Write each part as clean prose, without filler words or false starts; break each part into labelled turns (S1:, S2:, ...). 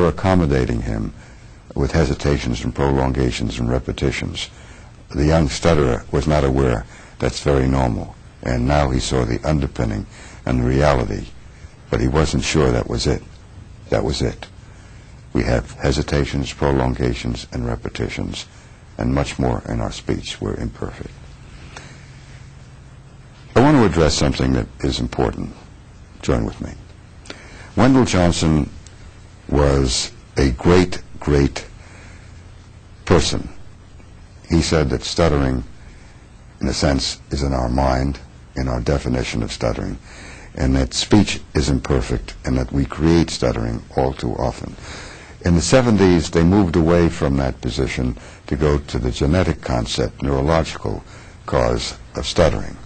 S1: were accommodating him with hesitations and prolongations and repetitions. The young stutterer was not aware that's very normal, and now he saw the underpinning and the reality, but he wasn't sure that was it. That was it. We have hesitations, prolongations, and repetitions, and much more in our speech. We're imperfect. I want to address something that is important. Join with me. Wendell Johnson was a great, great person. He said that stuttering, in a sense, is in our mind, in our definition of stuttering, and that speech is imperfect, and that we create stuttering all too often. In the 70s, they moved away from that position to go to the genetic concept, neurological cause of stuttering.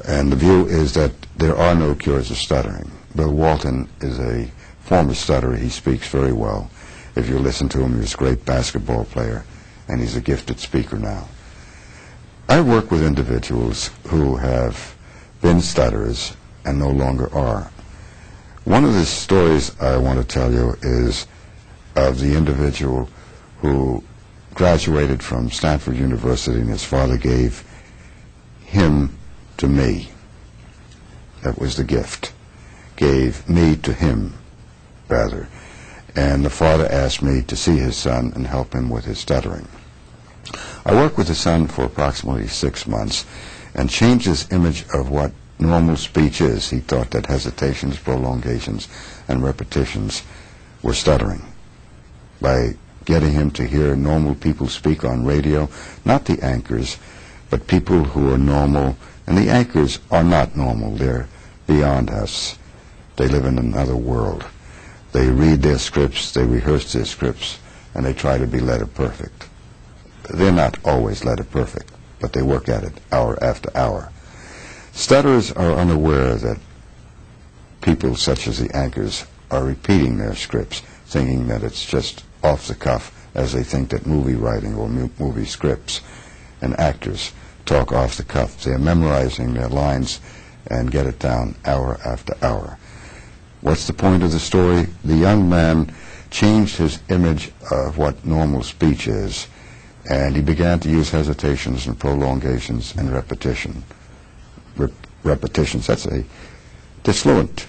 S1: And the view is that there are no cures of stuttering. Bill Walton is a former stutterer. He speaks very well. If you listen to him, he was a great basketball player, and he's a gifted speaker now. I work with individuals who have been stutterers and no longer are. One of the stories I want to tell you is of the individual who graduated from Stanford University, and his father gave him to me. That was the gift. Gave me to him, rather. And the father asked me to see his son and help him with his stuttering. I worked with the son for approximately 6 months and changed his image of what normal speech is. He thought that hesitations, prolongations, and repetitions were stuttering. By getting him to hear normal people speak on radio, not the anchors, but people who are normal. And the anchors are not normal. They're beyond us. They live in another world. They read their scripts, they rehearse their scripts, and they try to be letter perfect. They're not always letter perfect, but they work at it hour after hour. Stutterers are unaware that people such as the anchors are repeating their scripts, thinking that it's just off the cuff, as they think that movie writing or movie scripts and actors talk off the cuff. They're memorizing their lines and get it down hour after hour. What's the point of the story? The young man changed his image of what normal speech is, and he began to use hesitations and prolongations and repetitions. That's a disfluent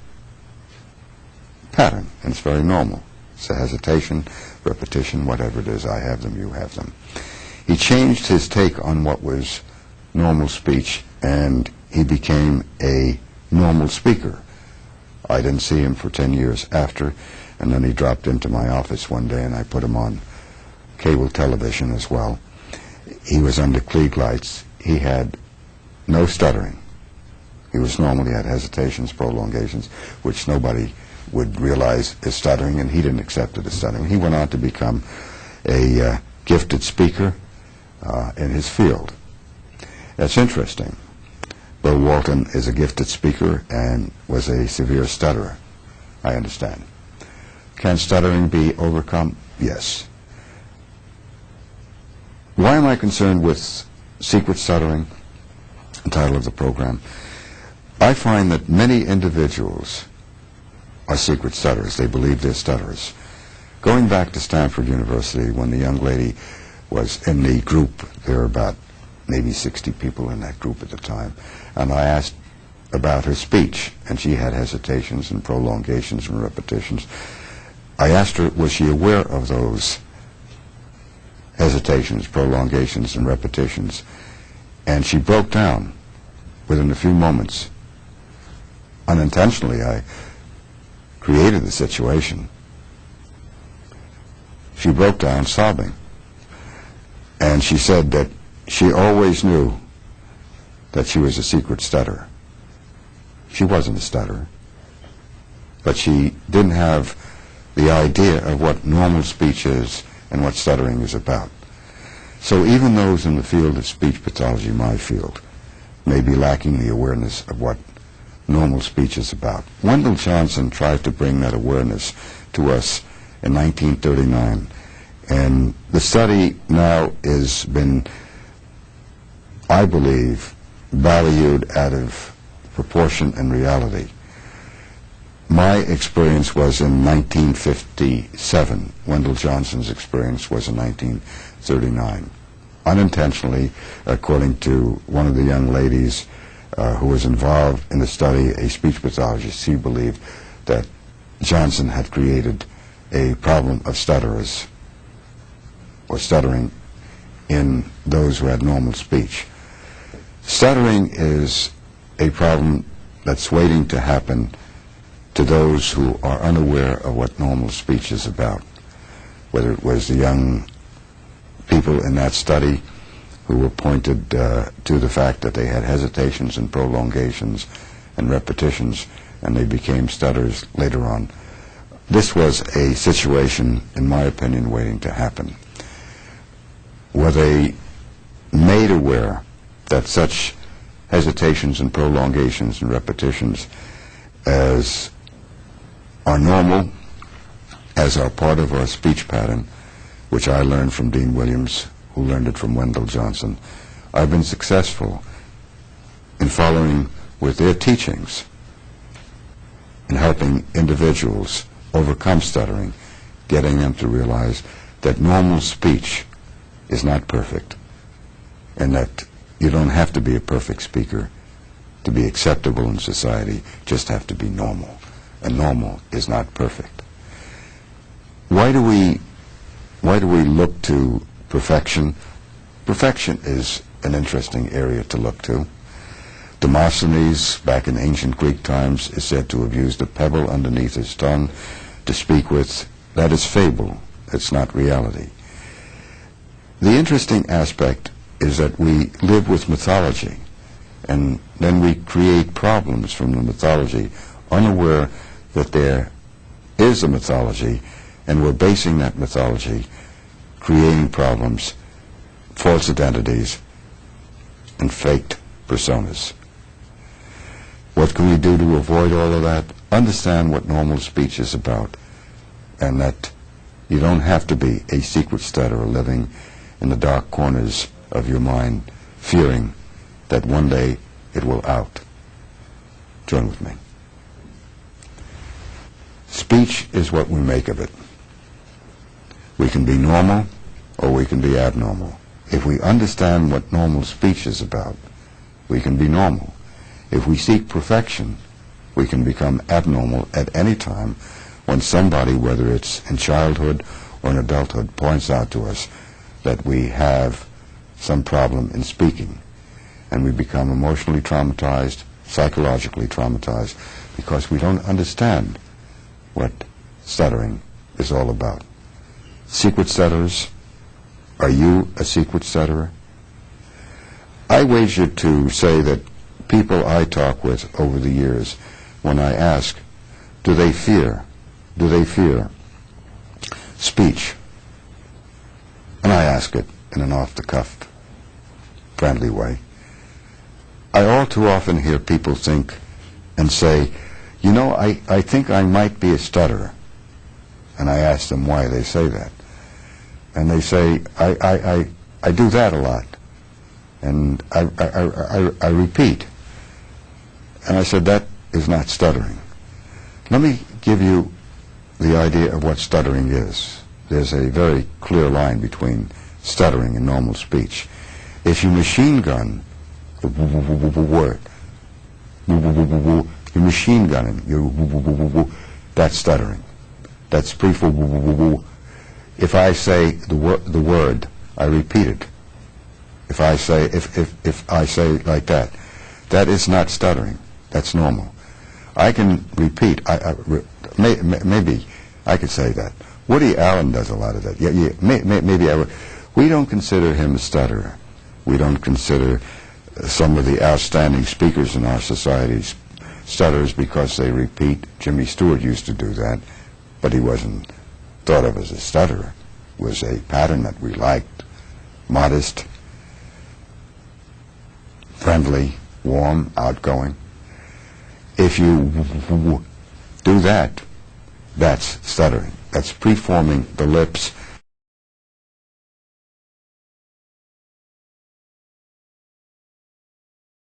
S1: pattern, and it's very normal. It's a hesitation, repetition, whatever it is. I have them, you have them. He changed his take on what was normal speech, and he became a normal speaker. I didn't see him for 10 years after, and then he dropped into my office one day, and I put him on cable television as well. He was under Klieg lights. He had no stuttering. He was normal. He had hesitations, prolongations, which nobody would realize is stuttering, and he didn't accept it as stuttering. He went on to become a gifted speaker in his field. That's interesting. Bill Walton is a gifted speaker and was a severe stutterer, I understand. Can stuttering be overcome? Yes. Why am I concerned with secret stuttering? The title of the program. I find that many individuals are secret stutterers. They believe they're stutterers. Going back to Stanford University, when the young lady was in the group, there were about maybe 60 people in that group at the time, and I asked about her speech, and she had hesitations and prolongations and repetitions. I asked her, was she aware of those hesitations, prolongations, and repetitions? And she broke down within a few moments. Unintentionally, I created the situation. She broke down sobbing. And she said that she always knew that she was a secret stutterer. She wasn't a stutterer, but she didn't have the idea of what normal speech is and what stuttering is about. So even those in the field of speech pathology, my field, may be lacking the awareness of what normal speech is about. Wendell Johnson tried to bring that awareness to us in 1939, and the study now has been, I believe, valued out of proportion and reality. My experience was in 1957. Wendell Johnson's experience was in 1939. Unintentionally, according to one of the young ladies who was involved in the study, a speech pathologist, she believed that Johnson had created a problem of stutterers or stuttering in those who had normal speech. Stuttering is a problem that's waiting to happen to those who are unaware of what normal speech is about, whether it was the young people in that study who were pointed to the fact that they had hesitations and prolongations and repetitions, and they became stutterers later on. This was a situation, in my opinion, waiting to happen. Were they made aware that such hesitations and prolongations and repetitions as are normal, as are part of our speech pattern, which I learned from Dean Williams, who learned it from Wendell Johnson, I've been successful in following with their teachings in helping individuals overcome stuttering, getting them to realize that normal speech is not perfect, and that you don't have to be a perfect speaker to be acceptable in society, just have to be normal. And normal is not perfect. Why do we look to perfection? Perfection is an interesting area to look to. Demosthenes, back in ancient Greek times, is said to have used a pebble underneath his tongue to speak with. That is fable. It's not reality. The interesting aspect is that we live with mythology, and then we create problems from the mythology, unaware that there is a mythology, and we're basing that mythology, creating problems, false identities, and faked personas. What can we do to avoid all of that? Understand what normal speech is about, and that you don't have to be a secret stutterer living in the dark corners of your mind, fearing that one day it will out. Join with me. Speech is what we make of it. We can be normal or we can be abnormal. If we understand what normal speech is about, we can be normal. If we seek perfection, we can become abnormal at any time when somebody, whether it's in childhood or in adulthood, points out to us that we have some problem in speaking, and we become emotionally traumatized, psychologically traumatized, because we don't understand what stuttering is all about. Secret stutterers, are you a secret stutterer? I wager to say that people I talk with over the years, when I ask, do they fear speech? And I ask it in an off-the-cuff, friendly way. I all too often hear people think and say, you know, I think I might be a stutterer. And I ask them why they say that. And they say, I do that a lot. And I repeat. And I said, that is not stuttering. Let me give you the idea of what stuttering is. There's a very clear line between stuttering and normal speech. If you machine gun the word, you're machine gunning, that's stuttering. That's if I say the word, I repeat it. If I say like that, that is not stuttering. That's normal. I can repeat. Maybe I could say that. Woody Allen does a lot of that. Yeah, maybe I would. We don't consider him a stutterer. We don't consider some of the outstanding speakers in our society stutterers because they repeat. Jimmy Stewart used to do that, but he wasn't thought of as a stutterer. It was a pattern that we liked. Modest, friendly, warm, outgoing. If you do that, that's stuttering. That's preforming the lips